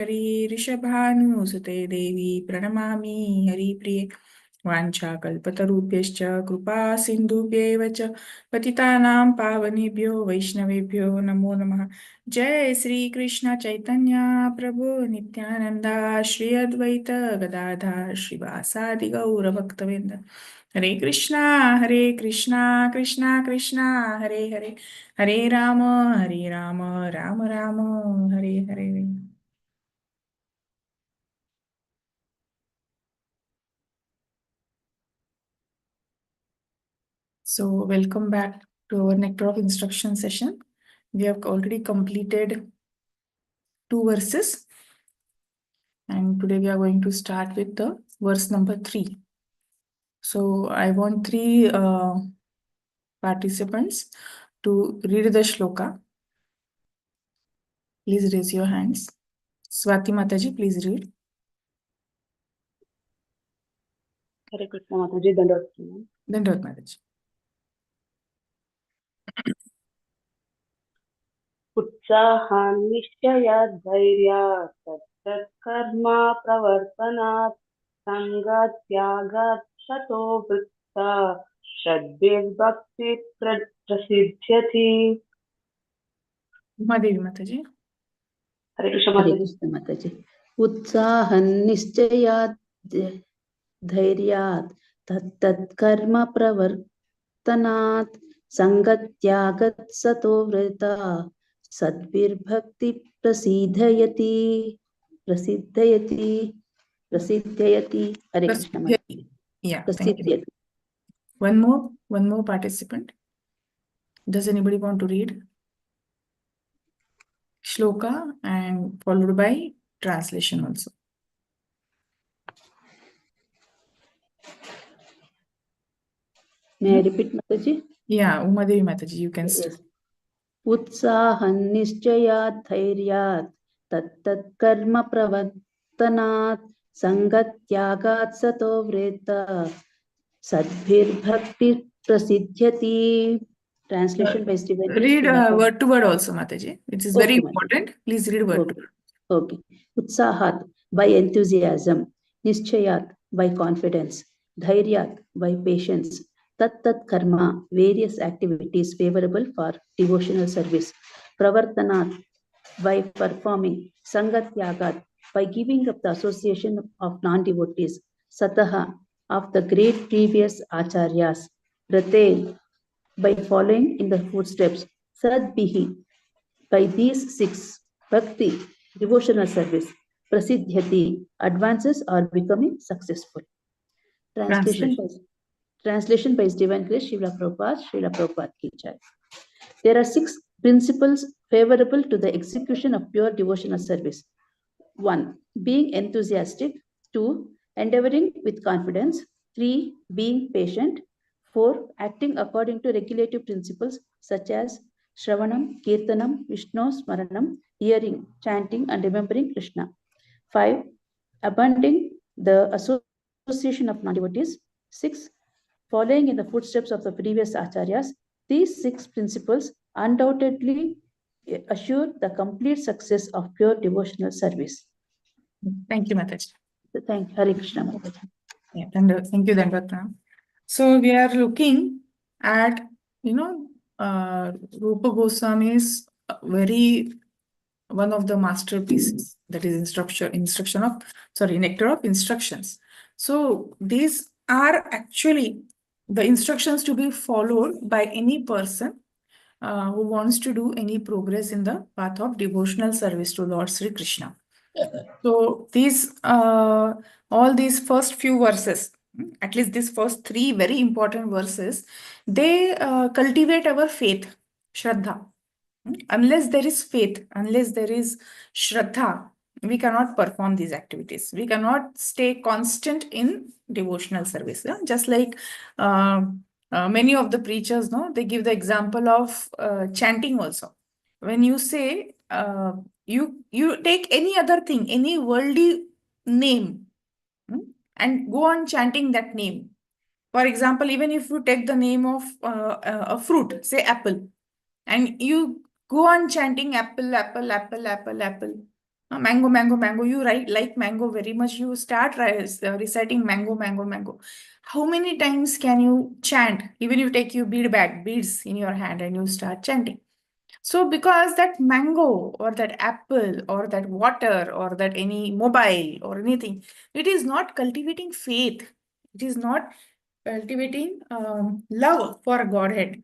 हरि ऋषभानुसुते देवी प्रणमामि हरिप्रिये वाञ्छाकल्पतरुभ्यश्च कृपा सिन्धुभ्यैव च पतितानां पावनेभ्यो वैष्णवेभ्यो नमो नमः। जय श्री कृष्ण चैतन्य प्रभु नित्यानंदा श्री अद्वैत गदाधर श्रीवासादि गौर भक्तवृंद। हरे कृष्णा कृष्णा कृष्णा हरे हरे, हरे Ram Ram Ram Hare Hare. So, welcome back to our Nectar of Instruction session. We have already completed 2 verses, and today we are going to start with the verse number 3. So, I want 3 participants to read the shloka. Please raise your hands. Swati Mataji, please read. Hare Krishna Mataji, Dandavati. Dandavati Mataji. उत्साहान्निश्चयात् धैर्यात् तत्तत्कर्मा प्रवर्तनात् सङ्गत्यागात् शतो वृत्ता षड्भिर्भक्ति प्रसिद्ध्यति. Umadevi Mataji. Hare Krishna Mataji. उत्साहन्निश्चयात् धैर्यात् तत्तत्कर्म प्रवर्तनात् सङ्गत्यागात् शतो वृत्ता सद्भिर्भक्ति प्रसिद्ध्यति. Hare Krishna Mataji. Yeah, thank you. One more participant. Does anybody want to read shloka and followed by translation also? May I repeat, Mataji? Yeah, Umadevi Mataji, you can start. उत्साहन्निश्चयात् धैर्यात् तत्तत्कर्म प्रवर्तनात् सङ्गत्यागात् शतो वृत्ता सद्भिर्भक्ति प्रसिद्ध्यति. Translation by Divine Grace. Read word to word also, Mataji. It is very important. Mataji. Please read word to word. Okay. Utsahat by enthusiasm, Nischayat by confidence, Dhairyat by patience, Tat karma, various activities favorable for devotional service, Pravartanat by performing, Sangat Yagat by giving up the association of non-devotees, Sataha of the great previous acharyas, Rate by following in the footsteps, Sadbihi by these 6, Bhakti, devotional service, Prasiddhyati, advances are becoming successful. Translation by His Divine Grace, Srila Prabhupada Ki Jai. There are 6 principles favorable to the execution of pure devotional service. 1. Being enthusiastic. 2. Endeavoring with confidence. 3. Being patient. 4. Acting according to regulative principles such as Shravanam, Kirtanam, Vishnu Smaranam, hearing, chanting, and remembering Krishna. 5. Abandoning the association of non-devotees. 6. Following in the footsteps of the previous acharyas. These 6 principles undoubtedly assure the complete success of pure devotional service. Thank you, Mataji. Thank you, Hare Krishna Mataji. Yeah, thank you, Dandavati. So we are looking at, Rupa Goswami's one of the masterpieces, that is Nectar of Instructions. So these are actually the instructions to be followed by any person who wants to do any progress in the path of devotional service to Lord Sri Krishna. So all these first few verses, at least these first 3 very important verses, they cultivate our faith, Shraddha. Unless there is faith, unless there is Shraddha, we cannot perform these activities. We cannot stay constant in devotional service. Yeah? Just like many of the preachers, they give the example of chanting also. When you say, you take any other thing, any worldly name, and go on chanting that name. For example, even if you take the name of a fruit, say apple, and you go on chanting apple, apple, apple, apple, apple, Mango, mango, mango. You like mango very much. You start reciting mango, mango, mango. How many times can you chant? Even you take your beads in your hand and you start chanting. So because that mango or that apple or that water or that any mobile or anything, it is not cultivating faith. It is not cultivating love for Godhead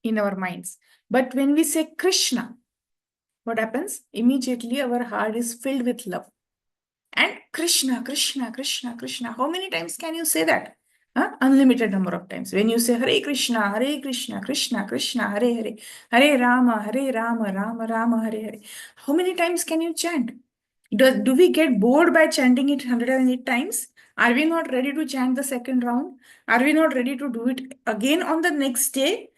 in our minds. But when we say Krishna, what happens? Immediately our heart is filled with love. And Krishna, Krishna, Krishna, Krishna. How many times can you say that? Unlimited number of times. When you say Hare Krishna, Krishna, Krishna, Hare Hare, Hare Rama, Rama Rama, Hare Hare. How many times can you chant? Do we get bored by chanting it 108 times? Are we not ready to chant the second round? Are we not ready to do it again on the next day?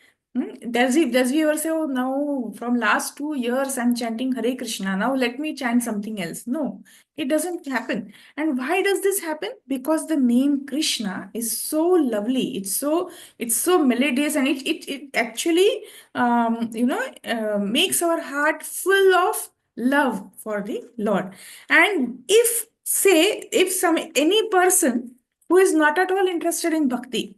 Does we ever say, oh, now from last 2 years I'm chanting Hare Krishna. Now let me chant something else. No, it doesn't happen. And why does this happen? Because the name Krishna is so lovely. It's so melodious, and it actually makes our heart full of love for the Lord. And if any person who is not at all interested in bhakti,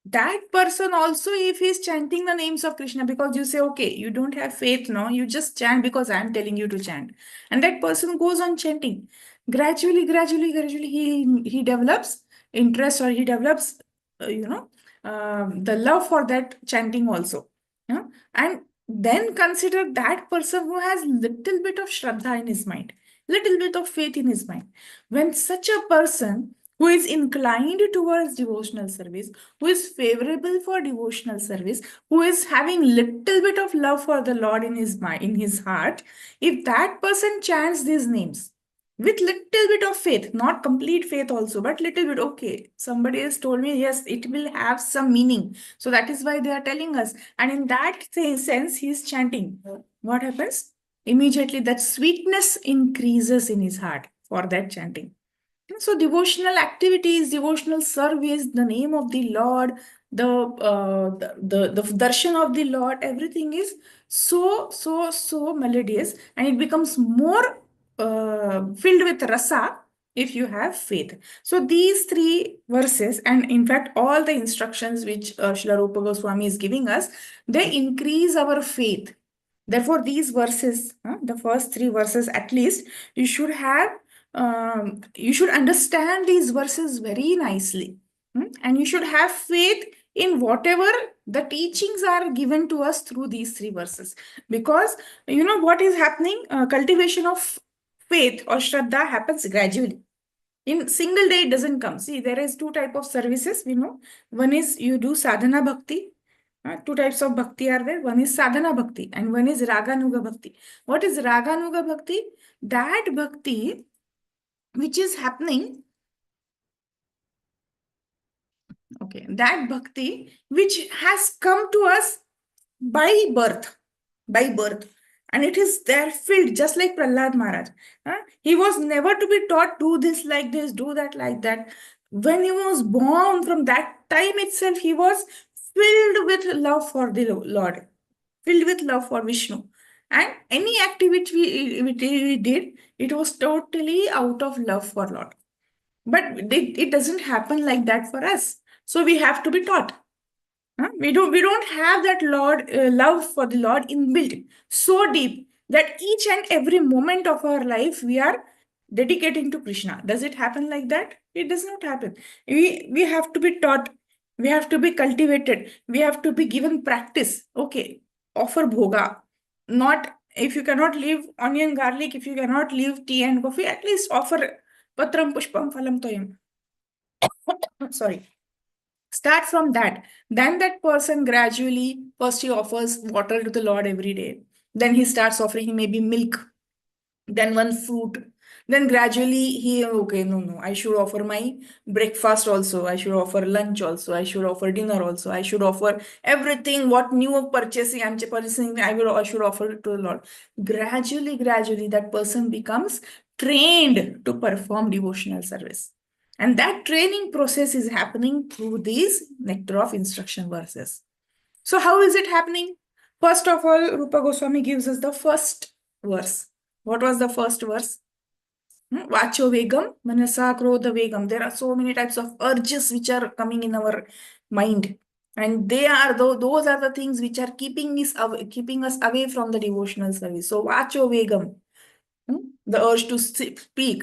that person also, if he's chanting the names of Krishna, because you say, okay, you don't have faith, no, you just chant because I'm telling you to chant, and that person goes on chanting, gradually, he develops interest, or he develops the love for that chanting also. Yeah? And then consider that person who has little bit of shraddha in his mind, little bit of faith in his mind. When such a person who is inclined towards devotional service, who is favorable for devotional service, who is having little bit of love for the Lord in his mind, in his heart, if that person chants these names with little bit of faith, not complete faith also, but little bit, okay, somebody has told me, yes, it will have some meaning. So that is why they are telling us. And in that sense, he is chanting. What happens? Immediately that sweetness increases in his heart for that chanting. So devotional activities, devotional service, the name of the Lord, the darshan of the Lord, everything is so melodious, and it becomes more filled with rasa if you have faith. So these three verses, and in fact all the instructions which Srila Rupa Goswami is giving us, they increase our faith. Therefore, these verses, the first three verses at least, you should have you should understand these verses very nicely. And you should have faith in whatever the teachings are given to us through these three verses. Because you know what is happening? Cultivation of faith or shraddha happens gradually. In single day, it doesn't come. See, there is two type of services, we know. One is you do sadhana bhakti. Two types of bhakti are there. One is sadhana bhakti and one is raganuga bhakti. What is raganuga bhakti? That bhakti which is happening, okay, that bhakti which has come to us by birth, and it is there filled, just like Prahlad Maharaj. He was never to be taught, do this like this, do that like that. When he was born, from that time itself, he was filled with love for the Lord, filled with love for Vishnu. And any activity we did, it was totally out of love for Lord. But it doesn't happen like that for us. So we have to be taught. We don't have that love for the Lord inbuilt so deep that each and every moment of our life we are dedicating to Krishna. Does it happen like that? It does not happen. We have to be taught. We have to be cultivated. We have to be given practice. Okay, offer bhoga. Not if you cannot leave onion, garlic, if you cannot leave tea and coffee, at least offer patram pushpam phalam toyam. Sorry. Start from that. Then that person gradually, first he offers water to the Lord every day. Then he starts offering maybe milk, then one fruit. Then gradually he, okay, no, I should offer my breakfast also. I should offer lunch also. I should offer dinner also. I should offer everything, what new purchasing I'm purchasing, I should offer to the Lord. Gradually, that person becomes trained to perform devotional service. And that training process is happening through these nectar of instruction verses. So how is it happening? First of all, Rupa Goswami gives us the first verse. What was the first verse? Vacho vegam, manasa krodha vegam. There are so many types of urges which are coming in our mind. And they are those are the things which are keeping us away from the devotional service. So vacho vegam, the urge to speak,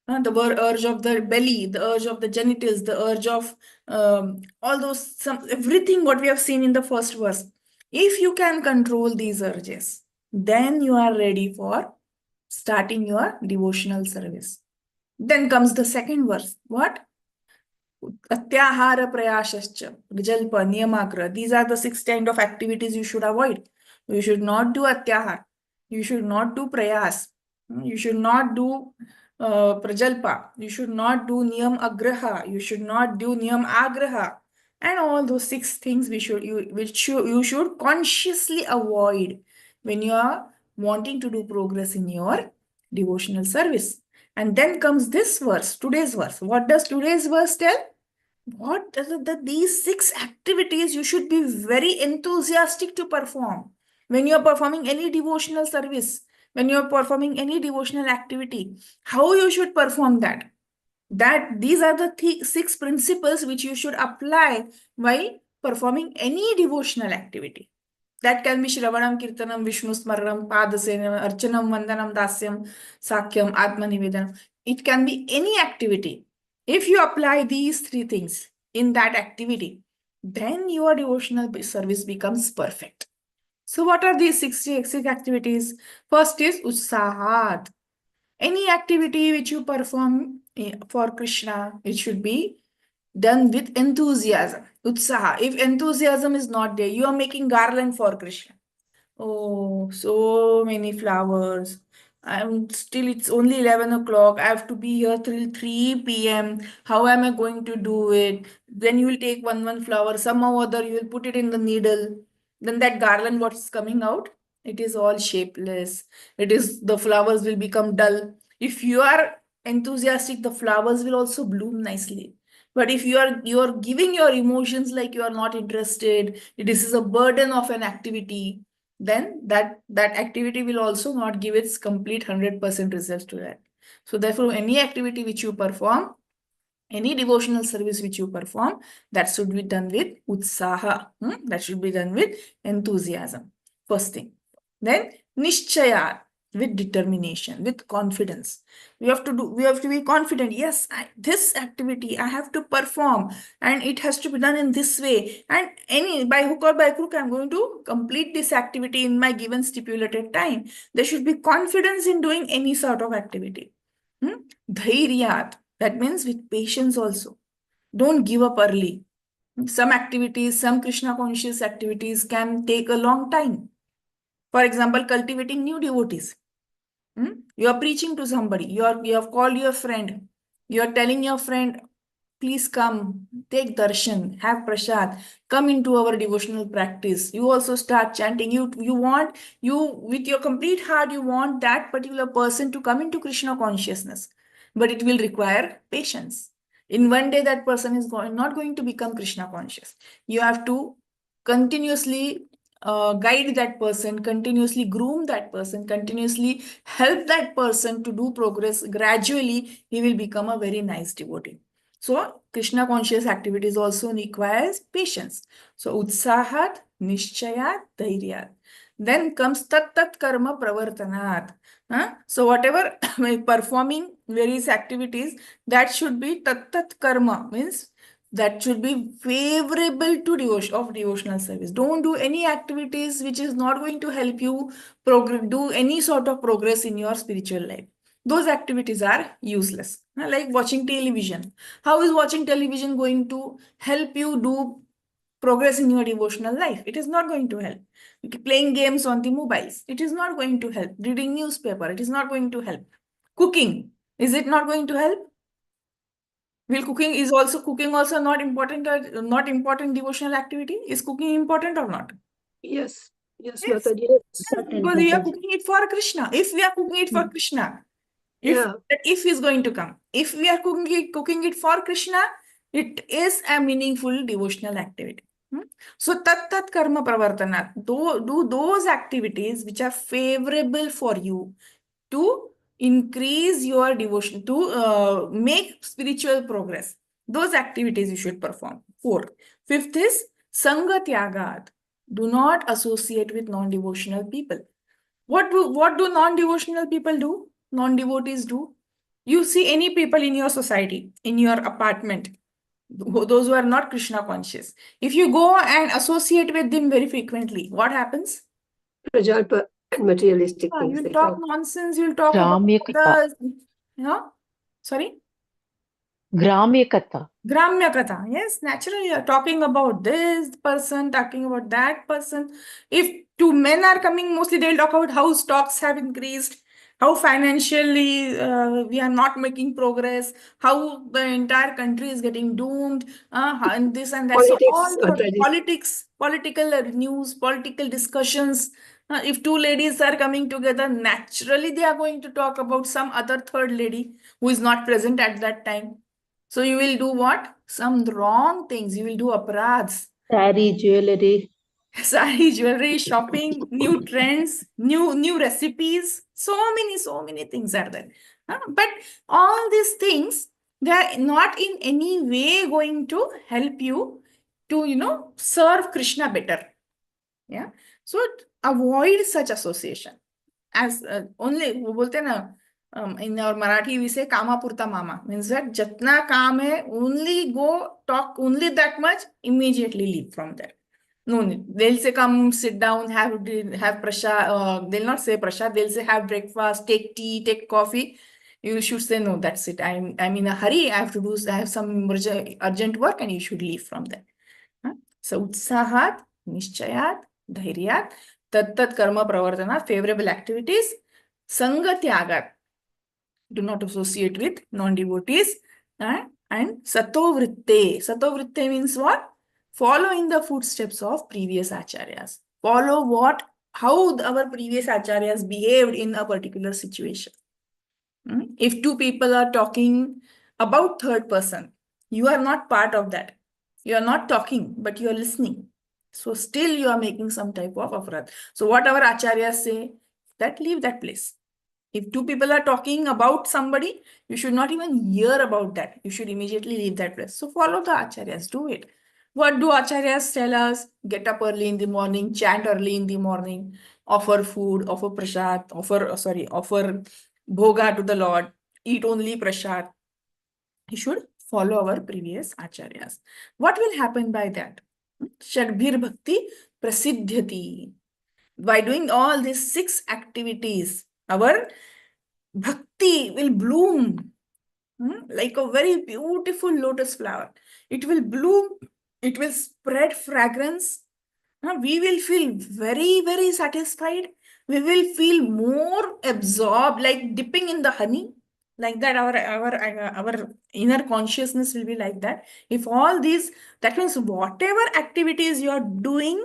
the urge of the belly, the urge of the genitals, the urge of all those, everything what we have seen in the first verse. If you can control these urges, then you are ready for starting your devotional service. Then comes the second verse. What? Atyahara prayashascha, Vijalpa, Niyamagra. These are the 6 kind of activities you should avoid. You should not do atyahar. You should not do prayas. You should not do prajalpa. You should not do niyam agraha. You should not do niyam agraha. And all those 6 things you should consciously avoid when you are wanting to do progress in your devotional service. And then comes this verse, today's verse. What does today's verse tell? What are these 6 activities you should be very enthusiastic to perform when you are performing any devotional service, when you are performing any devotional activity, how you should perform that. These are the 6 principles which you should apply while performing any devotional activity. That can be Shravanam, Kirtanam, Vishnu Smaranam, Padasenam, Archanam, Vandanam, Dasyam, Sakyam, Atma Nivedanam. It can be any activity. If you apply these 3 things in that activity, then your devotional service becomes perfect. So what are these 6 activities? First is Utsahat. Any activity which you perform for Krishna, it should be done with enthusiasm. Utsaha. If enthusiasm is not there, you are making garland for Krishna. Oh, so many flowers. It's only 11 o'clock. I have to be here till 3 p.m. How am I going to do it? Then you will take one flower, somehow or other you will put it in the needle. Then that garland, what's coming out? It is all shapeless. The flowers will become dull. If you are enthusiastic, the flowers will also bloom nicely. But if you are giving your emotions like you are not interested, this is a burden of an activity, then that activity will also not give its complete 100% results to that. So therefore, any activity which you perform, any devotional service which you perform, that should be done with utsaha. That should be done with enthusiasm. First thing. Then nishchaya, with determination, with confidence. We have to be confident. Yes, this activity I have to perform, and it has to be done in this way. And by hook or by crook, I'm going to complete this activity in my given stipulated time. There should be confidence in doing any sort of activity. Dhairyat, that means with patience also. Don't give up early. Some activities, some Krishna conscious activities can take a long time. For example, cultivating new devotees. You are preaching to somebody. You have called your friend. You are telling your friend, please come, take darshan, have prasad, come into our devotional practice. You also start chanting. You with your complete heart, you want that particular person to come into Krishna consciousness. But it will require patience. In one day, that person is not going to become Krishna conscious. You have to continuously guide that person, continuously groom that person, continuously help that person to do progress. Gradually, he will become a very nice devotee. So, Krishna conscious activities also requires patience. So, utsahat, nishchayat, dhairyat. Then comes tat karma pravartanat. So, whatever performing various activities, that should be tat karma, means that should be favorable to devotional service. Don't do any activities which is not going to help you do any sort of progress in your spiritual life. Those activities are useless. Like watching television. How is watching television going to help you do progress in your devotional life? It is not going to help. Playing games on the mobiles, it is not going to help. Reading newspaper, it is not going to help. Cooking, is it not going to help? Will cooking also not important devotional activity? Is cooking important or not? Yes, yes, Yes. Mataji. Yes, Yes, because we are cooking it for Krishna. If we are cooking it for Krishna, if is going to come, if we are cooking it for Krishna, it is a meaningful devotional activity. So tat karma pravartanat. Do those activities which are favorable for you to increase your devotion, to make spiritual progress. Those activities you should perform. 4. 5th is Sanga Tyagat. Do not associate with non-devotional people. What do non-devotional people do? Non-devotees do? You see any people in your society, in your apartment, those who are not Krishna conscious. If you go and associate with them very frequently, what happens? Prajalpa and materialistic things. You'll they talk talk. nonsense, you'll talk about Gramya Katha. others. Sorry? Gramya Katha. Gramya Katha. Yes, naturally, you're talking about this person, talking about that person. If two men are coming, mostly they'll talk about how stocks have increased, how financially we are not making progress, how the entire country is getting doomed, and this and that. So all the political news, political discussions. If two ladies are coming together, naturally they are going to talk about some other third lady who is not present at that time. So you will do what? Some wrong things. You will do apradhs. Saree, jewelry. Saree, jewelry, shopping, new trends, new recipes. So many things are there. But all these things, they are not in any way going to help you to, serve Krishna better. Yeah. So avoid such association. As only, वो बोलते हैं ना, in our Marathi we say kama purta mama, means that jatna kaam hai, only go talk only that much, immediately leave from there. No need. They'll say come sit down, have prasad. They'll not say prasad. They'll say have breakfast, take tea, take coffee. You should say no. That's it. I'm in a hurry. I have some urgent work, and you should leave from there. So utsahat, nishchayat, dhairyat, tat karma pravartana, favorable activities, sanga tyagat. Do not associate with non-devotees, and sato vritte. Sato vritte means what? Follow in the footsteps of previous acharyas. Follow how our previous acharyas behaved in a particular situation. If two people are talking about third person, you are not part of that. You are not talking, but you are listening. So still you are making some type of aparadh. So what our acharyas say, that leave that place. If two people are talking about somebody, you should not even hear about that. You should immediately leave that place. So follow the acharyas, do it. What do acharyas tell us? Get up early in the morning, chant early in the morning, offer food, offer prasad, offer bhoga to the Lord, eat only prasad. You should follow our previous acharyas. What will happen by that? Shadbhir bhakti prasiddhyati. By doing all these 6 activities, our bhakti will bloom like a very beautiful lotus flower. It will bloom, it will spread fragrance. We will feel very satisfied. We will feel more absorbed, like dipping in the honey. Like that, our inner consciousness will be like that. If all these, that means whatever activities you are doing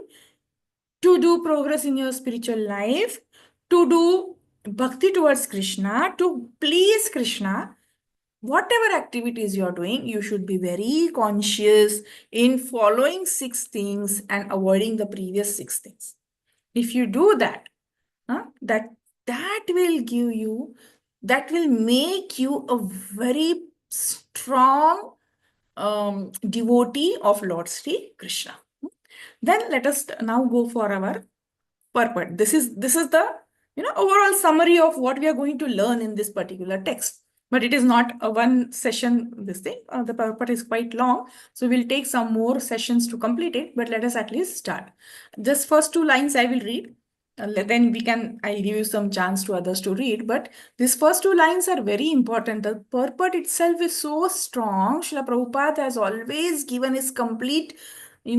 to do progress in your spiritual life, to do bhakti towards Krishna, to please Krishna, whatever activities you're doing, you should be very conscious in following 6 things and avoiding the previous 6 things. If you do that, that will make you a very strong devotee of Lord Sri Krishna. Then let us now go for our purport. This is the overall summary of what we are going to learn in this particular text. But it is not a one session, this thing. The purport is quite long. So we'll take some more sessions to complete it. But let us at least start. Just first 2 lines I will read. Then I'll give you some chance to others to read. But these first 2 lines are very important. The purport itself is so strong. Srila Prabhupada has always given his complete, you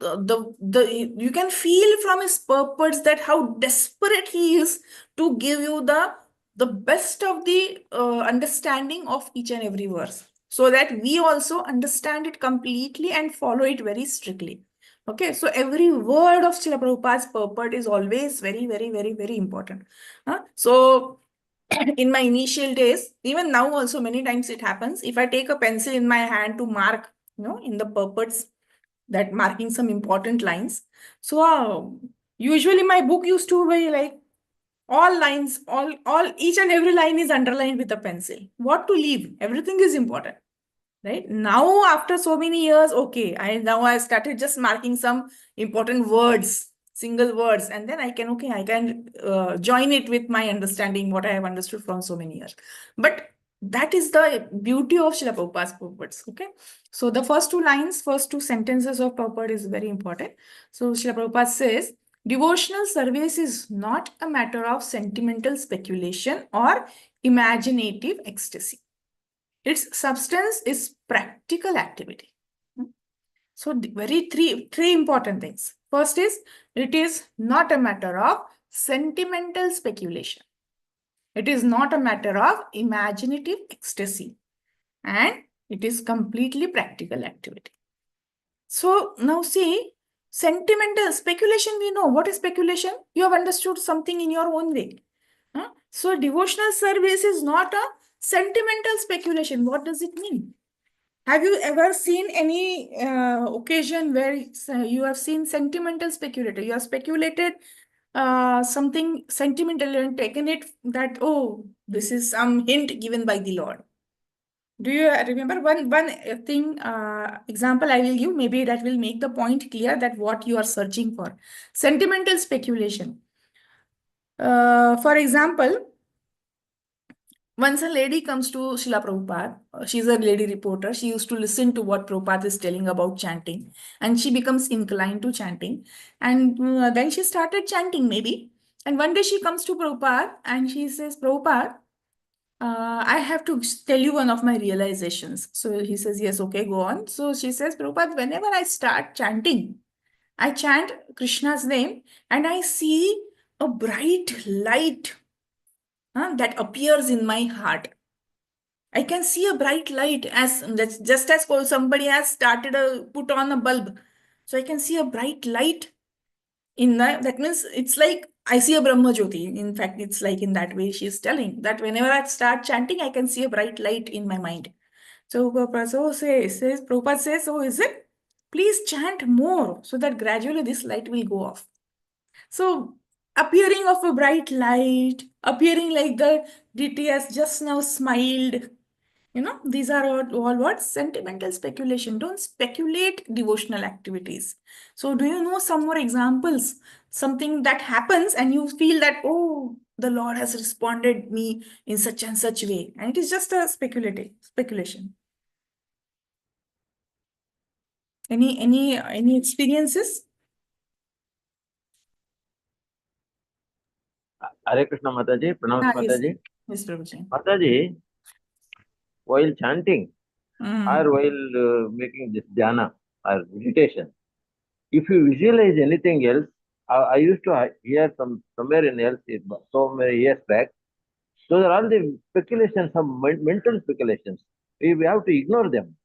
can feel from his purports that how desperate he is to give you the best of the understanding of each and every verse, so that we also understand it completely and follow it very strictly. Okay, so every word of Srila Prabhupada's purport is always very important. So in my initial days, even now also many times it happens, if I take a pencil in my hand to mark, in the purports, that marking some important lines. So usually my book used to be like All lines, each and every line is underlined with a pencil. What to leave? Everything is important. Right now, after so many years, okay, I started just marking some important words, single words, and then I can join it with my understanding, what I have understood from so many years. But that is the beauty of Srila Prabhupada's purports. Okay, so the first two sentences of purport is very important. So Srila Prabhupada says, devotional service is not a matter of sentimental speculation or imaginative ecstasy. Its substance is practical activity. So three important things. First is, it is not a matter of sentimental speculation. It is not a matter of imaginative ecstasy. And it is completely practical activity. So now see, sentimental speculation, we know. What is speculation? You have understood something in your own way. So devotional service is not a sentimental speculation. What does it mean? Have you ever seen any occasion where you have seen sentimental speculator? You have speculated something sentimental and taken it that, oh, this is some hint given by the Lord. Do you remember one thing, example I will give, maybe that will make the point clear that what you are searching for. Sentimental speculation. For example, once a lady comes to Srila Prabhupada, she's a lady reporter. She used to listen to what Prabhupada is telling about chanting, and she becomes inclined to chanting. And then she started chanting, maybe. And one day she comes to Prabhupada and she says, Prabhupada, I have to tell you one of my realizations. So he says, yes, okay, go on. So she says, Prabhupada, whenever I start chanting, I chant Krishna's name and I see a bright light that appears in my heart. I can see a bright light as just as somebody has started put on a bulb. So I can see a bright light in that means it's like I see a Brahma Jyoti. In fact, it's like in that way she's telling that whenever I start chanting, I can see a bright light in my mind. So Prabhupada says, oh, is it? Please chant more so that gradually this light will go off. So appearing of a bright light, appearing like the deity has just now smiled. These are all what? Sentimental speculation. Don't speculate devotional activities. So do you know some more examples? Something that happens and you feel that, oh, the Lord has responded me in such and such way. And it is just a speculation. Any experiences? Hare Krishna Mataji, pronounce Yes. Mataji. Yes, Prabhuji. Mataji, while chanting or while making this dhyana or meditation, if you visualize anything else, I used to hear somewhere in else so many years back, those are all the speculations, some mental speculations. We have to ignore them.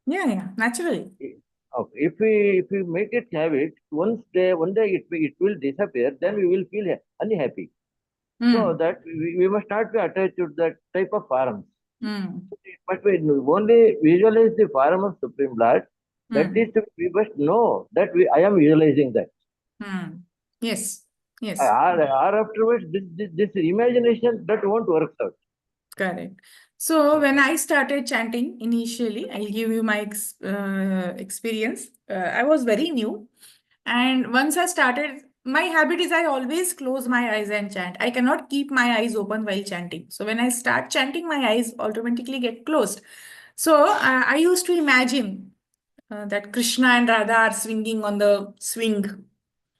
Yeah, naturally. Okay. If we make it habit, one day it will disappear, then we will feel unhappy. So that we must not be attached to that type of forms. But we only visualize the form of Supreme Lord. That is, we must know that I am visualizing that. Yes. Or afterwards, this imagination that won't work out. Correct. So when I started chanting initially, I'll give you my experience. I was very new. And once I started, my habit is I always close my eyes and chant. I cannot keep my eyes open while chanting. So when I start chanting, my eyes automatically get closed. So I used to imagine that Krishna and Radha are swinging on the swing.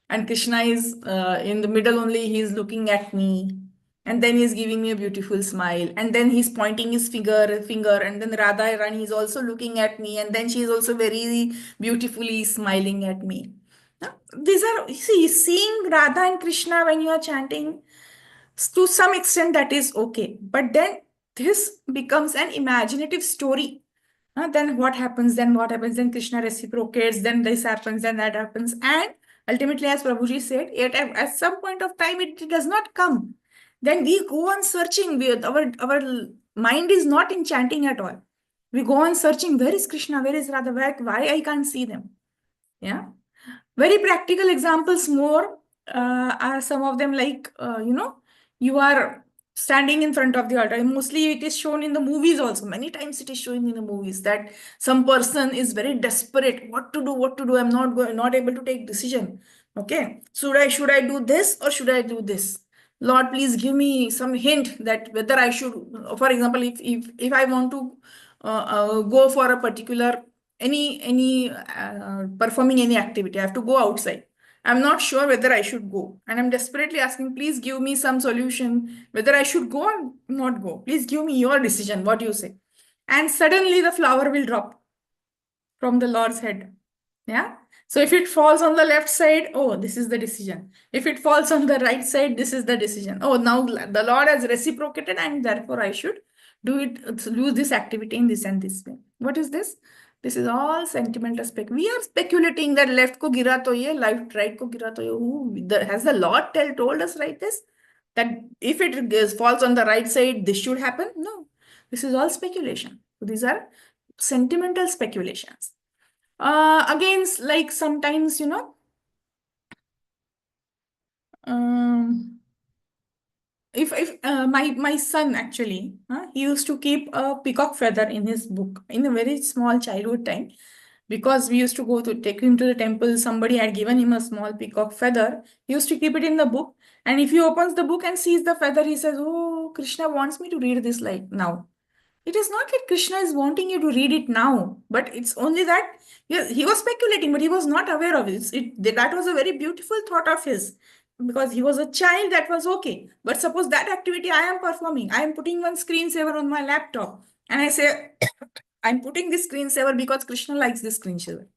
And Krishna is in the middle only, he's looking at me. And then he's giving me a beautiful smile. And then he's pointing his finger. And then Radha Rani is also looking at me. And then she is also very beautifully smiling at me. These are, seeing Radha and Krishna when you are chanting, to some extent that is okay. But then this becomes an imaginative story. Then what happens? Then Krishna reciprocates. Then this happens. Then that happens. And ultimately, as Prabhuji said, at some point of time, it does not come. Then we go on searching. Our mind is not in chanting at all. We go on searching. Where is Krishna? Where is Radha? Why I can't see them? Yeah. Very practical examples more. are some of them like, you are standing in front of the altar. And mostly it is shown in the movies also. Many times it is shown in the movies that some person is very desperate. What to do? I'm not able to take decision. Okay. Should I do this or should I do this? Lord, please give me some hint that whether I should, for example, if I want to go for a particular any performing any activity, I have to go outside. I'm not sure whether I should go. And I'm desperately asking, please give me some solution, whether I should go or not go. Please give me your decision. What do you say? And suddenly the flower will drop from the Lord's head. Yeah. So if it falls on the left side, oh, this is the decision. If it falls on the right side, this is the decision. Oh, now the Lord has reciprocated and therefore I should do this activity in this and this way. What is this? This is all sentimental spec. We are speculating that left ko gira to ye, right ko gira to ye. Has the Lord told us right this? That if it falls on the right side, this should happen? No. This is all speculation. So these are sentimental speculations. Again, like sometimes, if my son actually, he used to keep a peacock feather in his book in a very small childhood time, because we used to go to take him to the temple. Somebody had given him a small peacock feather. He used to keep it in the book, and if he opens the book and sees the feather, he says, "Oh, Krishna wants me to read this like now." It is not that Krishna is wanting you to read it now, but it's only that he was speculating, but he was not aware of it. That was a very beautiful thought of his, because he was a child. That was okay. But suppose that activity I am performing, I am putting one screensaver on my laptop, and I say, I'm putting this screensaver because Krishna likes this screensaver.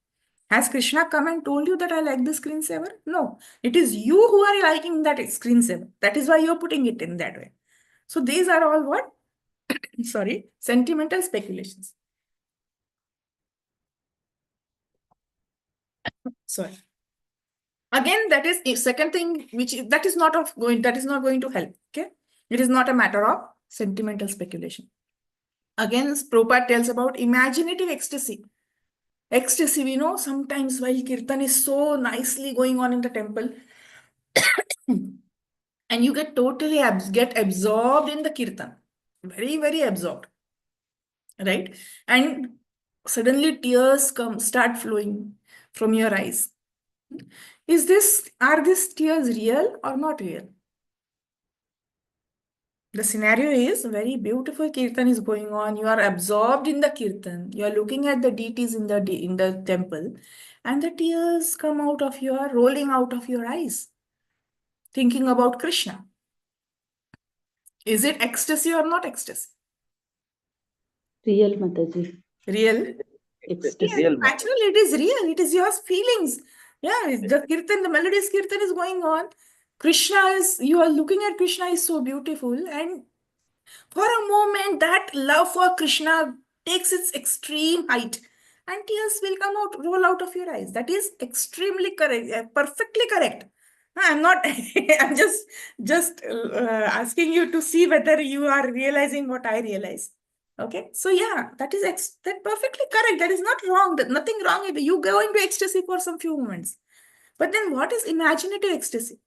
Has Krishna come and told you that I like this screensaver? No. It is you who are liking that screensaver. That is why you're putting it in that way. So these are all what? Sorry, sentimental speculations. Sorry. Again, that is a second thing that is not going to help. Okay, it is not a matter of sentimental speculation. Again, Prabhupada tells about imaginative ecstasy. Ecstasy, we know sometimes while kirtan is so nicely going on in the temple, and you get totally absorbed in the kirtan, very, very absorbed, right? And suddenly tears start flowing from your eyes. Are these tears real or not real? The scenario is very beautiful kirtan is going on. You are absorbed in the kirtan. You are looking at the deities in the temple, and the tears come rolling out of your eyes, thinking about Krishna. Is it ecstasy or not ecstasy? Real, Mataji. Real. Ecstasy. Real, Naturally, it is real. It is your feelings. Yeah, the kirtan, the melodious kirtan is going on. You are looking at Krishna is so beautiful, and for a moment, that love for Krishna takes its extreme height, and tears will roll out of your eyes. That is extremely correct, perfectly correct. I'm not, I'm just asking you to see whether you are realizing what I realize. Okay, so yeah, that is that perfectly correct. That is not wrong. Nothing wrong with it. You go into ecstasy for some few moments. But then what is imaginative ecstasy?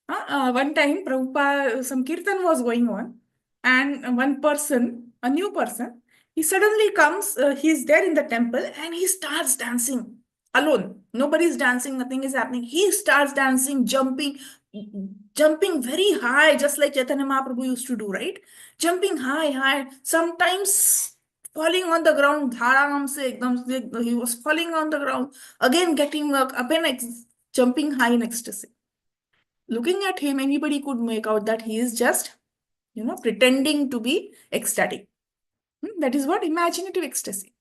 One time, Prabhupada, some kirtan was going on, and one person, a new person, he suddenly comes, he's there in the temple, and he starts dancing alone. Nobody's dancing, nothing is happening. He starts dancing, jumping very high, just like Chaitanya Mahaprabhu used to do, right? Jumping high, sometimes falling on the ground, he was falling on the ground, again getting up and jumping high in ecstasy. Looking at him, anybody could make out that he is just, pretending to be ecstatic. That is what imaginative ecstasy.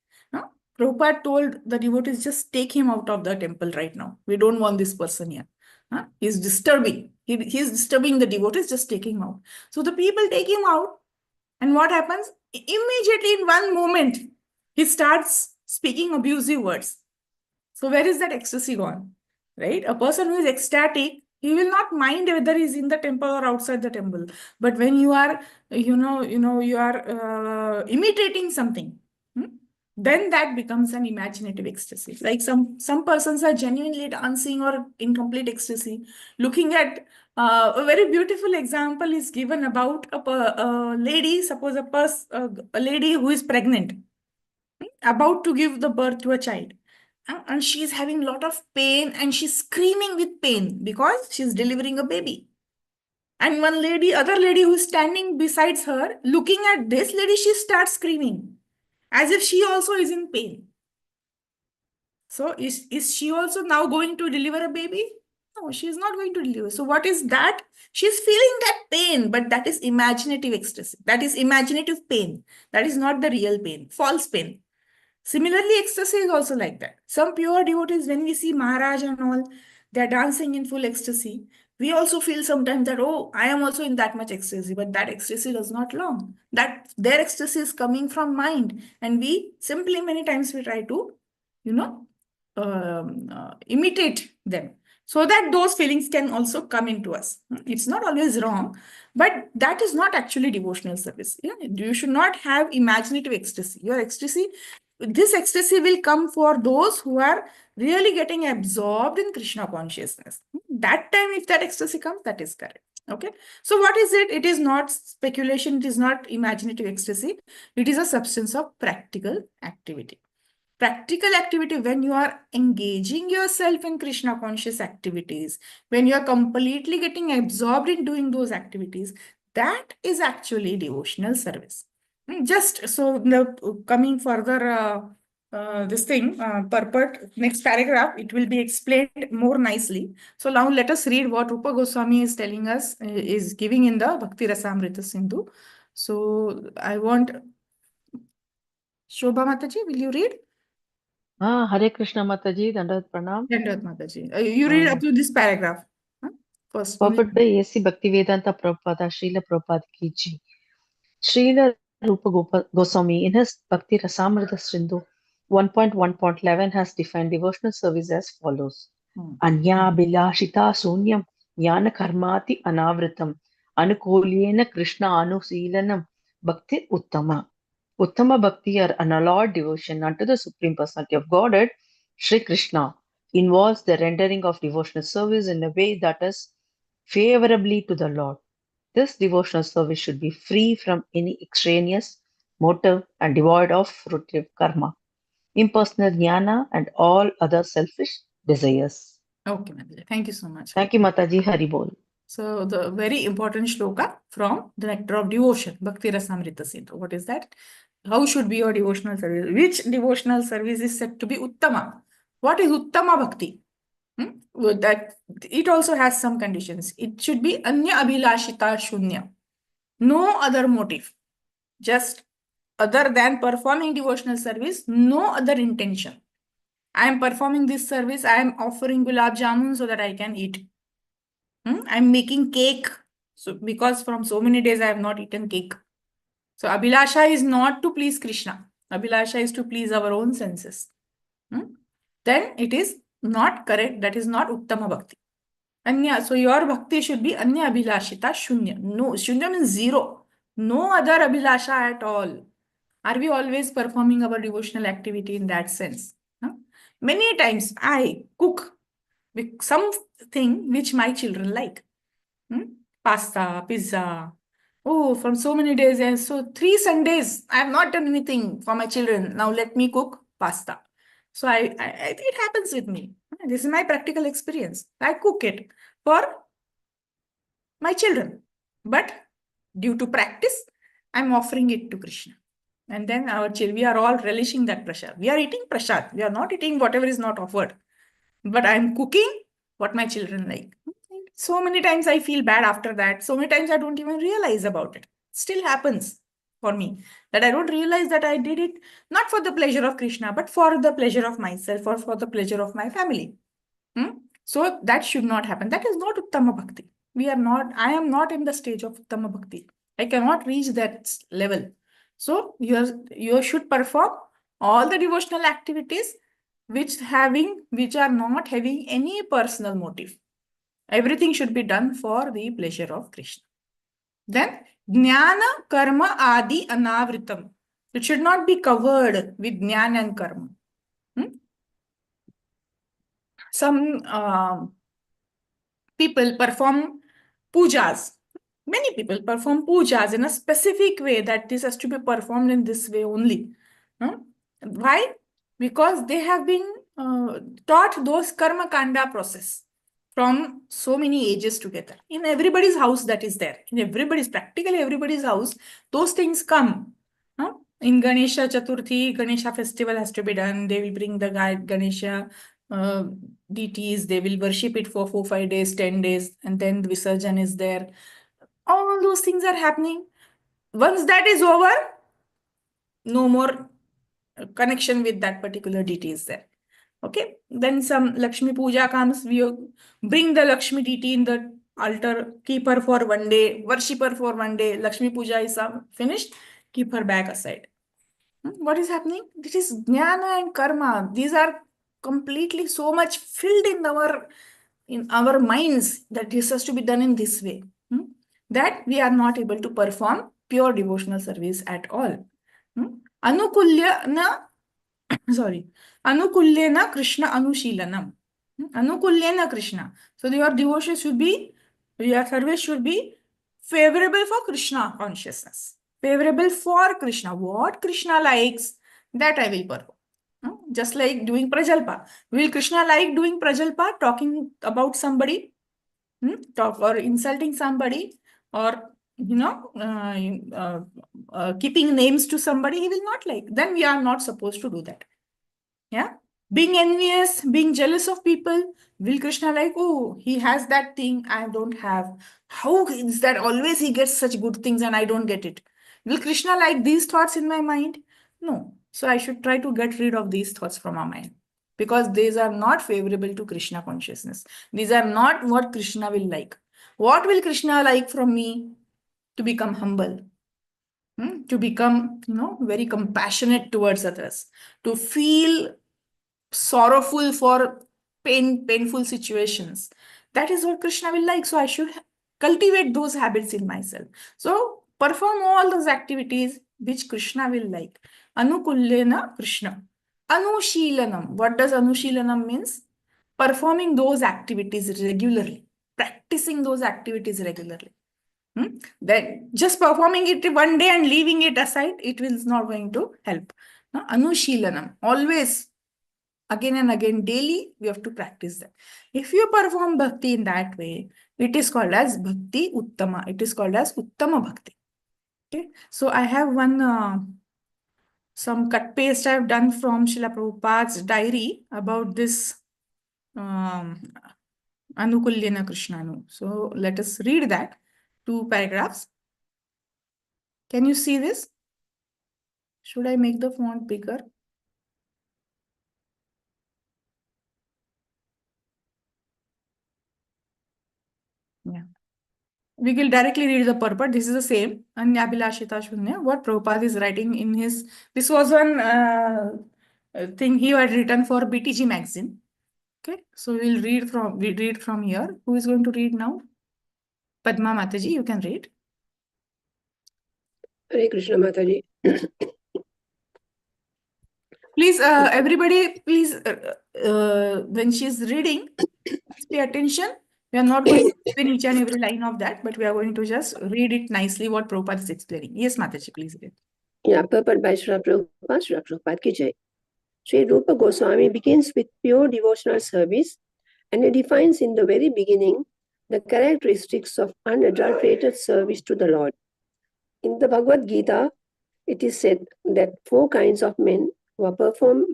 Prabhupada told the devotees, just take him out of the temple right now. We don't want this person here. He's disturbing. He's disturbing the devotees, just take him out. So the people take him out, and what happens? Immediately in one moment, he starts speaking abusive words. So where is that ecstasy gone? Right? A person who is ecstatic, he will not mind whether he's in the temple or outside the temple. But when you are, you are imitating something, then that becomes an imaginative ecstasy. Like some persons are genuinely dancing or in complete ecstasy. Looking at a very beautiful example is given about a lady, suppose a lady who is pregnant, about to give the birth to a child. And she's having a lot of pain and she's screaming with pain because she's delivering a baby. And other lady who's standing besides her, looking at this lady, she starts screaming as if she also is in pain. So is she also now going to deliver a baby? No, she is not going to deliver. So what is that? She's feeling that pain, but that is imaginative ecstasy. That is imaginative pain. That is not the real pain, false pain. Similarly, ecstasy is also like that. Some pure devotees, when we see Maharaj and all, they're dancing in full ecstasy. We also feel sometimes that, oh, I am also in that much ecstasy, but that ecstasy does not long. That their ecstasy is coming from mind. And we simply, many times we try to, imitate them so that those feelings can also come into us. It's not always wrong, but that is not actually devotional service. You should not have imaginative ecstasy. This ecstasy will come for those who are really getting absorbed in Krishna consciousness. That time, if that ecstasy comes, that is correct. Okay. So what is it? It is not speculation. It is not imaginative ecstasy. It is a substance of practical activity. Practical activity, when you are engaging yourself in Krishna conscious activities, when you are completely getting absorbed in doing those activities, that is actually devotional service. Just so coming further, purport, next paragraph, it will be explained more nicely. So now let us read what Rupa Goswami is telling us, is giving in the Bhakti Rasamrita Sindhu. So I want Shobha Mataji, will you read? Hare Krishna Mataji, Dandavat Pranam. Dandavat Mataji. You read up to this paragraph. First. Purport by A.C. Bhaktivedanta Prabhupada, Srila Prabhupada ki ji. Srila Rupa Goswami in his Bhakti Rasamrita Sindhu 1.1.11 has defined devotional service as follows. Anya bilashita sunyam jnana karmati anavritam anukulyena Krishna anusilanam bhakti uttama. Uttama bhakti, or unalloyed devotion unto the Supreme Personality of Godhead, Sri Krishna, involves the rendering of devotional service in a way that is favorably to the Lord. This devotional service should be free from any extraneous motive and devoid of fruitive karma, impersonal jnana, and all other selfish desires. Okay, Mataji. Thank you so much. Thank you, Mataji. Hari Bol. So the very important shloka from the Nectar of Devotion, Bhakti Rasamrita Sindhu. What is that? How should be your devotional service? Which devotional service is said to be Uttama? What is Uttama Bhakti? That it also has some conditions. It should be Anya Abhilashita Shunya. No other motive. Just other than performing devotional service, no other intention. I am performing this service. I am offering gulab jamun so that I can eat. I'm making cake. So because from so many days I have not eaten cake. So Abhilasha is not to please Krishna. Abhilasha is to please our own senses. Then it is not correct. That is not Uttama Bhakti. Anya, so your bhakti should be Anya Abhilashita Shunya. No, Shunya means zero. No other Abhilasha at all. Are we always performing our devotional activity in that sense? Many times I cook something which my children like. Pasta, pizza. Oh, from so many days. And so 3 Sundays, I have not done anything for my children. Now let me cook pasta. So it happens with me. This is my practical experience. I cook it for my children. But due to practice, I'm offering it to Krishna. And then we are all relishing that prasad. We are eating prasad. We are not eating whatever is not offered. But I'm cooking what my children like. So many times I feel bad after that. So many times I don't even realize about it. Still happens for me that I don't realize that I did it not for the pleasure of Krishna, but for the pleasure of myself or for the pleasure of my family. So that should not happen. That is not Uttama Bhakti. I am not in the stage of Uttama Bhakti. I cannot reach that level. So you should perform all the devotional activities which are not having any personal motive. Everything should be done for the pleasure of Krishna. Then, Jnana Karma Adi Anavritam. It should not be covered with jnana and karma. Some people perform pujas. Many people perform pujas in a specific way, that this has to be performed in this way only. Why? Because they have been taught those karma kanda process from so many ages together. In everybody's house that is there. Practically everybody's house, those things come. In Ganesha Chaturthi, Ganesha festival has to be done. They will bring the Ganesha deities, they will worship it for 4-5 days, 10 days, and then the Visarjan is there. All those things are happening. Once that is over, no more connection with that particular deity is there. Okay, then some Lakshmi Puja comes, we bring the Lakshmi deity in the altar, keep her for 1 day, worship her for 1 day, Lakshmi Puja is finished, keep her back aside. What is happening? This is jnana and karma. These are completely so much filled in our minds that this has to be done in this way, that we are not able to perform pure devotional service at all. Anukulyena Krishna Anushilanam. Anukulyena Krishna. So your devotion should be, your service should be favorable for Krishna consciousness. Favorable for Krishna. What Krishna likes, that I will perform. Just like doing prajalpa. Will Krishna like doing prajalpa, talking about somebody, or insulting somebody, or keeping names to somebody? He will not like. Then we are not supposed to do that. Yeah. Being envious, being jealous of people. Will Krishna like, oh, he has that thing I don't have. How is that always he gets such good things and I don't get it? Will Krishna like these thoughts in my mind? No. So I should try to get rid of these thoughts from our mind, because these are not favorable to Krishna consciousness. These are not what Krishna will like. What will Krishna like from me? To become humble, to become, very compassionate towards others, to feel sorrowful for painful situations. That is what Krishna will like. So I should cultivate those habits in myself. So perform all those activities which Krishna will like. Anukulyena Krishna. Anushilanam. What does Anushilanam means? Performing those activities regularly. Practicing those activities regularly. Then just performing it 1 day and leaving it aside, it is not going to help. Anushilanam. Always, again and again, daily, we have to practice that. If you perform bhakti in that way, it is called as bhakti uttama. It is called as uttama bhakti. Okay. So I have one, some cut paste I have done from Srila Prabhupada's diary about this Anukulyena Krishnanu. So let us read that. 2 paragraphs. Can you see this? Should I make the font bigger? Yeah. We will directly read the purport. This is the same. Anyabhilashita Shunya. What Prabhupada is writing in his... This was one thing he had written for BTG magazine. Okay. So we read from here. Who is going to read now? Padma Mataji, you can read. Hare Krishna Mataji. Please, everybody, please, when she is reading, please pay attention. We are not going to explain each and every line of that, but we are going to just read it nicely what Prabhupada is explaining. Yes, Mataji, please read. Yeah, purport by Srila Prabhupada ki jai. Sri Rupa Goswami begins with pure devotional service, and he defines in the very beginning the characteristics of unadulterated service to the Lord. In the Bhagavad Gita, it is said that 4 kinds of men who had performed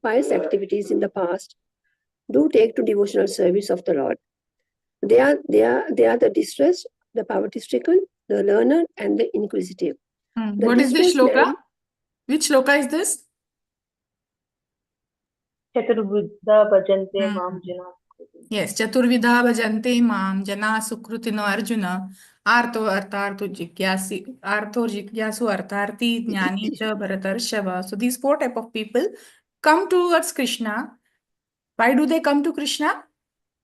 pious activities in the past do take to devotional service of the Lord. They are the distressed, the poverty-stricken, the learned, and the inquisitive. What is this shloka? Which shloka is this? Chaturvidha bhajante mam jana. Yes, Chaturvidha bhajante mam jana sukrutino Arjuna artho arthartho jigyasu artharti jnani cha bharatarshava. So these 4 type of people come towards Krishna. Why do they come to Krishna?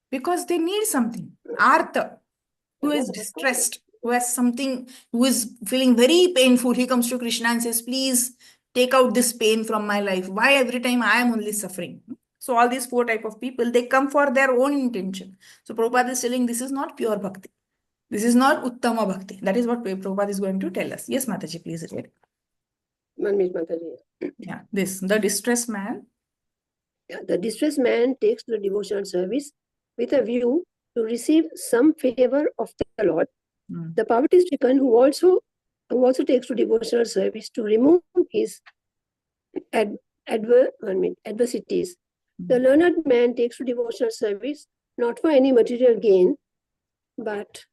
Because they need something. Artha, who is distressed, who has something, who is feeling very painful, he comes to Krishna and says, please take out this pain from my life. Why every time I am only suffering? So all these 4 type of people, they come for their own intention. So Prabhupada is telling this is not pure bhakti. This is not Uttama Bhakti. That is what Prabhupada is going to tell us. Yes, Mataji, please read. 1 minute, Mataji. Yeah, the distressed man. Yeah, the distressed man takes the devotional service with a view to receive some favor of the Lord. The poverty-stricken who also takes to devotional service to remove his adversities. The learned man takes to devotional service not for any material gain, but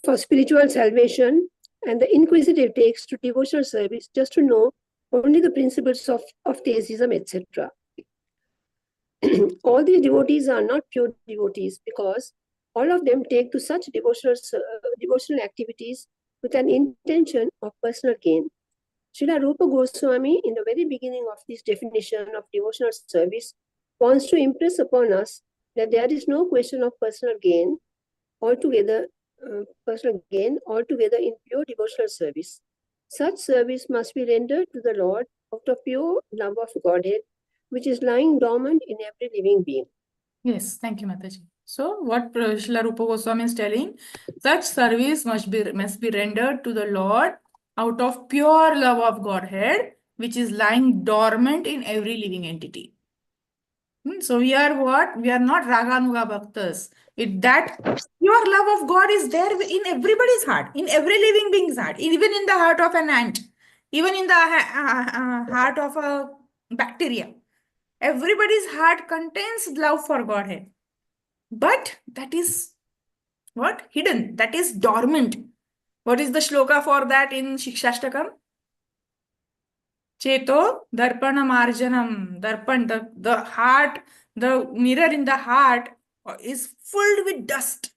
for spiritual salvation, and the inquisitive takes to devotional service just to know only the principles of theism, etc. All these devotees are not pure devotees because all of them take to such devotional activities with an intention of personal gain. Srila Rupa Goswami, in the very beginning of this definition of devotional service, wants to impress upon us that there is no question of personal gain altogether in pure devotional service. Such service must be rendered to the Lord out of pure love of Godhead, which is lying dormant in every living being. Yes, thank you, Mataji. So what Srila Rupa Goswami is telling, such service must be rendered to the Lord out of pure love of Godhead, which is lying dormant in every living entity. So we are what? We are not Raganuga Bhaktas. That pure love of God is there in everybody's heart, in every living being's heart, even in the heart of an ant, even in the heart of a bacteria. Everybody's heart contains love for Godhead. But that is what? Hidden. That is dormant. What is the shloka for that in Shikshashtakam? Cheto darpana marjanam. Darpan, the heart, the mirror in the heart is filled with dust.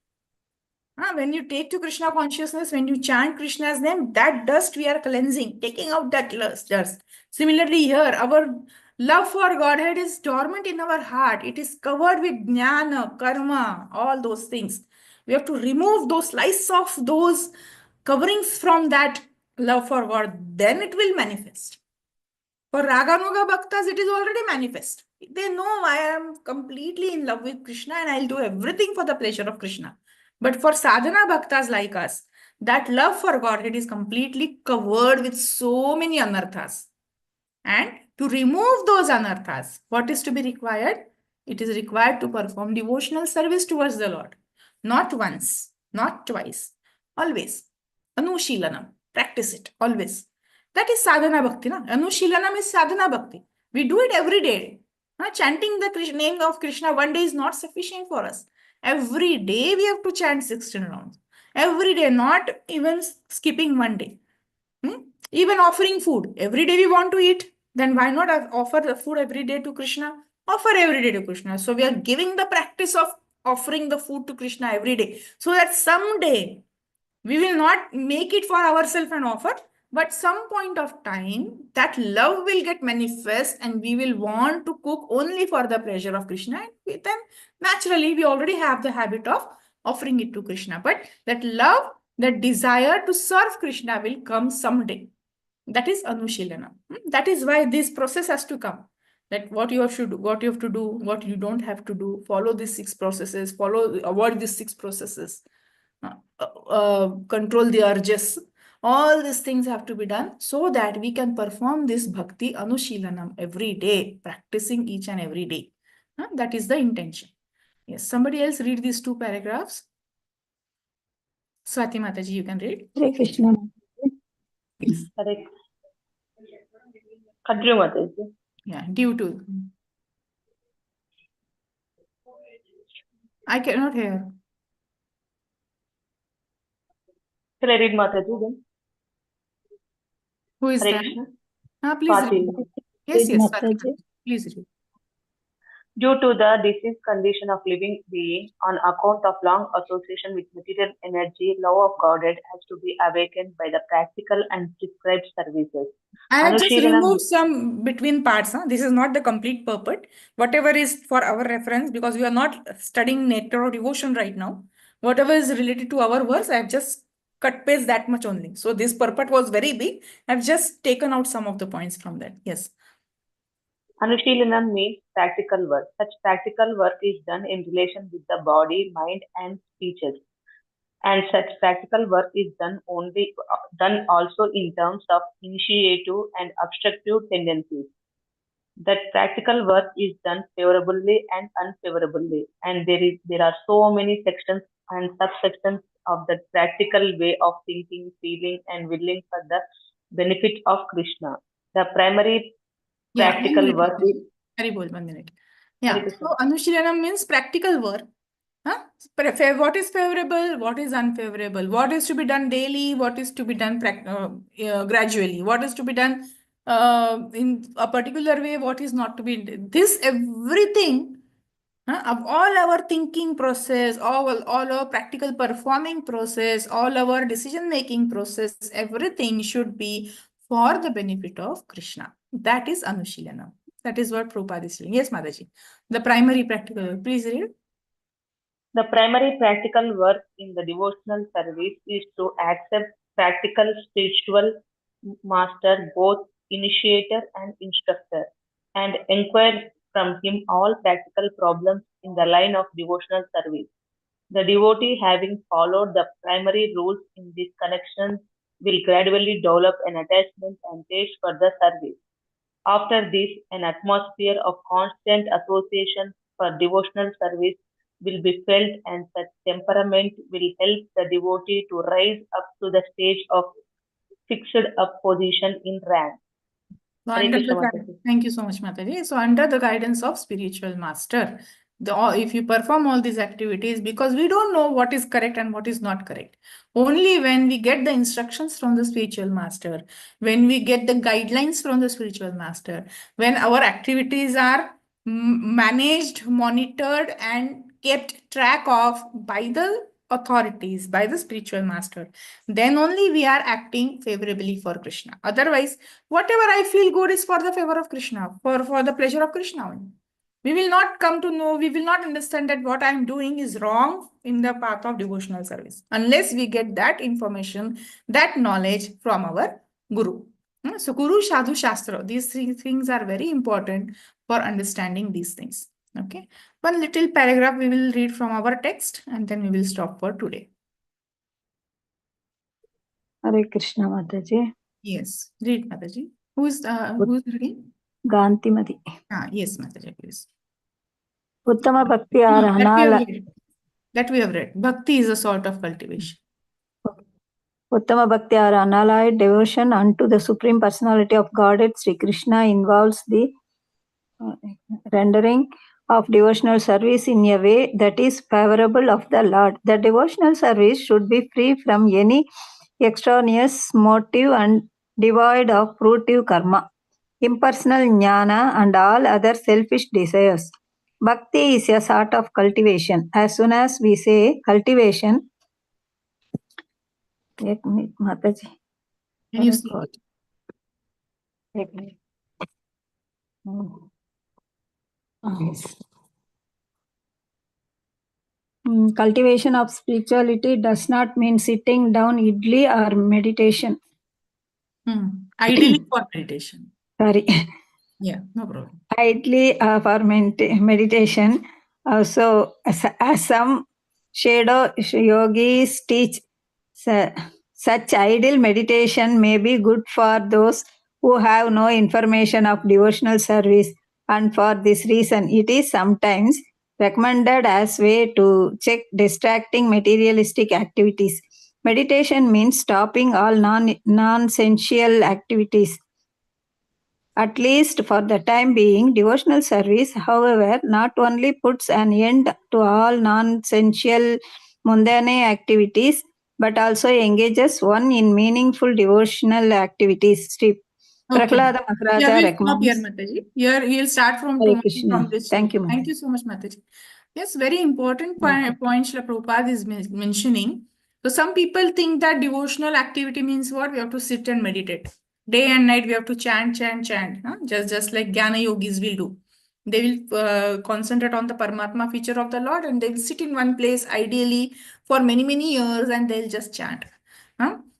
When you take to Krishna consciousness, when you chant Krishna's name, that dust we are cleansing, taking out that dust. Similarly here, our love for Godhead is dormant in our heart. It is covered with jnana, karma, all those things. We have to remove those, slice off those coverings from that love for God. Then it will manifest. For Raganuga Bhaktas, it is already manifest. They know I am completely in love with Krishna and I'll do everything for the pleasure of Krishna. But for sadhana bhaktas like us, that love for Godhead is completely covered with so many anarthas. And to remove those anarthas, what is to be required? It is required to perform devotional service towards the Lord. Not once, not twice, always. Anushilanam, practice it, always. That is sadhana bhakti. Na? Anushilanam is sadhana bhakti. We do it every day. Chanting the name of Krishna one day is not sufficient for us. Every day we have to chant 16 rounds. Every day, not even skipping one day. Even offering food. Every day we want to eat. Then why not offer the food every day to Krishna? Offer every day to Krishna. So we are giving the practice of offering the food to Krishna every day. So that someday we will not make it for ourselves and offer. But some point of time, that love will get manifest and we will want to cook only for the pleasure of Krishna. And then naturally, we already have the habit of offering it to Krishna. But that love, that desire to serve Krishna will come someday. That is Anushilana. That is why this process has to come. That what you have to do, what you don't have to do, follow these 6 processes, avoid these 6 processes, control the urges. All these things have to be done so that we can perform this bhakti anushilanam every day, practicing each and every day. That is the intention. Yes, somebody else read these 2 paragraphs. Swati Mataji, you can read. Hare Krishna. Yes. Hare. Continue, Mataji. Yeah, due to. I cannot hear. Shall I read Mataji then? Who is Hare that? Krishna. Please Swati. read. Yes, Read yes, Mataji. Swati. Please read. Due to the diseased condition of living being on account of long association with material energy, love of Godhead has to be awakened by the practical and prescribed services. I have just Anushilanam- removed some between parts. This is not the complete purport. Whatever is for our reference, because we are not studying nectar or devotion right now. Whatever is related to our verse, I have just cut paste that much only. So this purport was very big. I've just taken out some of the points from that. Yes. Anushilanam means practical work. Such practical work is done in relation with the body, mind, and speeches. And such practical work is done also in terms of initiative and obstructive tendencies. That practical work is done favorably and unfavorably, and there are so many sections and subsections of the practical way of thinking, feeling, and willing for the benefit of Krishna. The primary practical work is. Very bold, 1 minute. Yeah. So Anushilanam means practical work. Huh? What is favorable, what is unfavorable, what is to be done daily, what is to be done gradually, what is to be done in a particular way, what is not to be. This everything of all our thinking process, all our practical performing process, all our decision making process, everything should be for the benefit of Krishna. That is Anushilanam. That is what Prabhupada is saying. Yes, Mataji. The primary practical. Please read. The primary practical work in the devotional service is to accept practical spiritual master, both initiator and instructor, and inquire from him all practical problems in the line of devotional service. The devotee, having followed the primary rules in this connection, will gradually develop an attachment and taste for the service. After this, an atmosphere of constant association for devotional service will be felt, and such temperament will help the devotee to rise up to the stage of fixed up position in rank. Thank you so much, Mataji. So under the guidance of spiritual master, if you perform all these activities, because we don't know what is correct and what is not correct. Only when we get the instructions from the spiritual master, when we get the guidelines from the spiritual master, when our activities are managed, monitored, and kept track of by the authorities, by the spiritual master, then only we are acting favorably for Krishna. Otherwise, whatever I feel good is for the favor of Krishna, for the pleasure of Krishna only. We will not come to know, we will not understand that what I am doing is wrong in the path of devotional service, unless we get that information, that knowledge from our Guru. So Guru, Sadhu, Shastra, these three things are very important for understanding these things. Okay. One little paragraph we will read from our text and then we will stop for today. Hare Krishna, Mataji. Yes, read, Mataji. Who's reading? Gantimati. Yes, Mataji, please. Uttama Bhakti Arhanala. That we have read. Bhakti is a sort of cultivation. Uttama Bhakti Arhanala, devotion unto the Supreme Personality of Godhead, Sri Krishna, involves the rendering of devotional service in a way that is favorable of the Lord. The devotional service should be free from any extraneous motive and devoid of fruitive karma, impersonal jnana, and all other selfish desires. Bhakti is a sort of cultivation. As soon as we say cultivation, एक minute माताजी, Can you see? एक minute. Cultivation of spirituality does not mean sitting down idly or meditation. Ideally for meditation. Sorry. Yeah, no problem. Idly for meditation. So, as some shadow yogis teach, such idle meditation may be good for those who have no information of devotional service, and for this reason, it is sometimes recommended as way to check distracting materialistic activities. Meditation means stopping all non-essential activities, at least for the time being. Devotional service, however, not only puts an end to all non-essential mundane activities, but also engages one in meaningful devotional activities. Sri Prahlada Maharaja recommends. Here we'll start from this. Thank you, Mataji. Thank you so much, Mataji. Yes, very important point Srila Prabhupada is mentioning. So some people think that devotional activity means what? We have to sit and meditate. Day and night we have to chant. Just like Jnana yogis will do. They will concentrate on the Paramatma feature of the Lord, and they will sit in one place ideally for many, many years, and they'll just chant.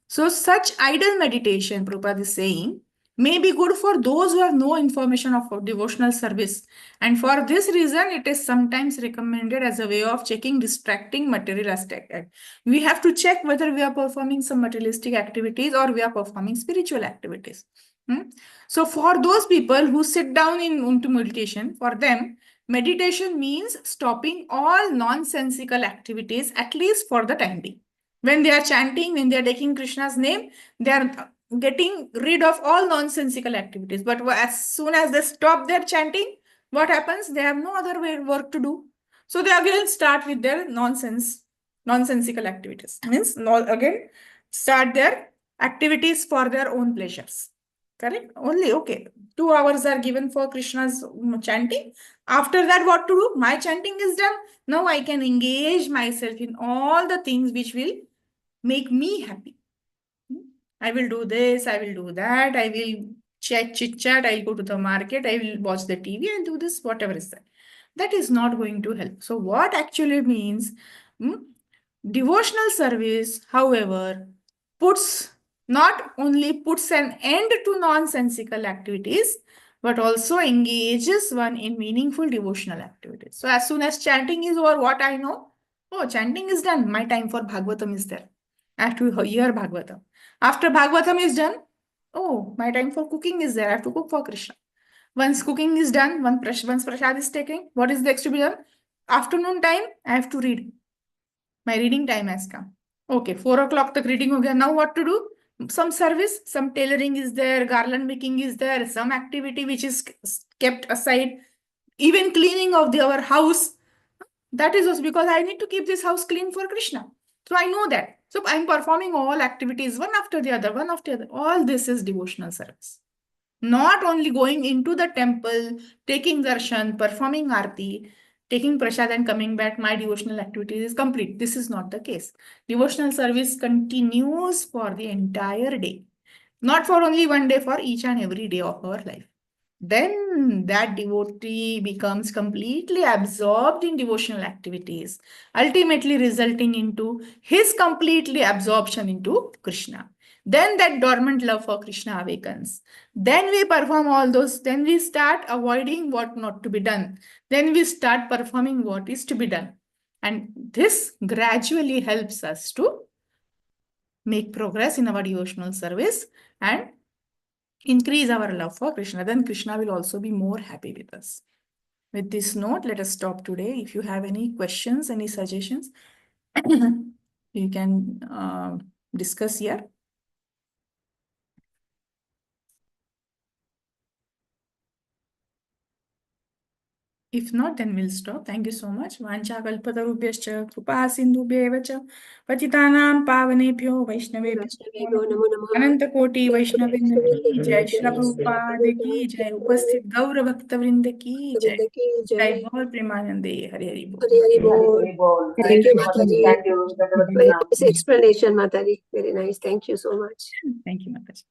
So such idle meditation, Prabhupada is saying, may be good for those who have no information of devotional service. And for this reason, it is sometimes recommended as a way of checking distracting materialistic. We have to check whether we are performing some materialistic activities or we are performing spiritual activities. So for those people who sit down into meditation, for them, meditation means stopping all nonsensical activities, at least for the time being. When they are chanting, when they are taking Krishna's name, they are getting rid of all nonsensical activities. But as soon as they stop their chanting, what happens? They have no other work to do. So they again start with their nonsensical activities. Means again start their activities for their own pleasures. Correct? Only, okay. 2 hours are given for Krishna's chanting. After that, what to do? My chanting is done. Now I can engage myself in all the things which will make me happy. I will do this, I will do that, I will chit chat, I'll go to the market, I will watch the TV, I'll do this, whatever is that. That is not going to help. So what actually means, devotional service, however, not only puts an end to nonsensical activities, but also engages one in meaningful devotional activities. So as soon as chanting is over, what I know? Oh, chanting is done. My time for Bhagavatam is there. I have to hear Bhagavatam. After Bhagavatam is done, oh, my time for cooking is there. I have to cook for Krishna. Once cooking is done, once prasad is taken, what is next to be done? Afternoon time, I have to read. My reading time has come. Okay, 4 o'clock the reading ho gaya. Now what to do? Some service, some tailoring is there, garland making is there, some activity which is kept aside, even cleaning of our house. That is also because I need to keep this house clean for Krishna. So I know that. So I'm performing all activities one after the other, one after the other. All this is devotional service. Not only going into the temple, taking darshan, performing arti, taking prasad and coming back, my devotional activity is complete. This is not the case. Devotional service continues for the entire day. Not for only one day, for each and every day of our life. Then that devotee becomes completely absorbed in devotional activities, ultimately resulting into his completely absorption into Krishna. Then that dormant love for Krishna awakens. Then we perform all those. Then we start avoiding what not to be done. Then we start performing what is to be done. And this gradually helps us to make progress in our devotional service and increase our love for Krishna. Then Krishna will also be more happy with us. With this note, let us stop today. If you have any questions, any suggestions, you can discuss here. If not, then we'll stop. Thank you so much. Vancha kalpatarubhyascha kripa sindhubhyeva cha patitanam pavanebhyo vaishnavebhyo Namo Namah. Ananta Koti Vaishnavrinda ki jai, Srila Prabhupada ki jai, Upasthit Gaura Bhakta Vrinda ki jai, Jai Bol Premanande, Hari Hari Bol. Hari Hari Bol. Thank you, Mataji. Thank you. Very nice explanation, Mataji. Very nice. Thank you so much. Thank you, Mataji.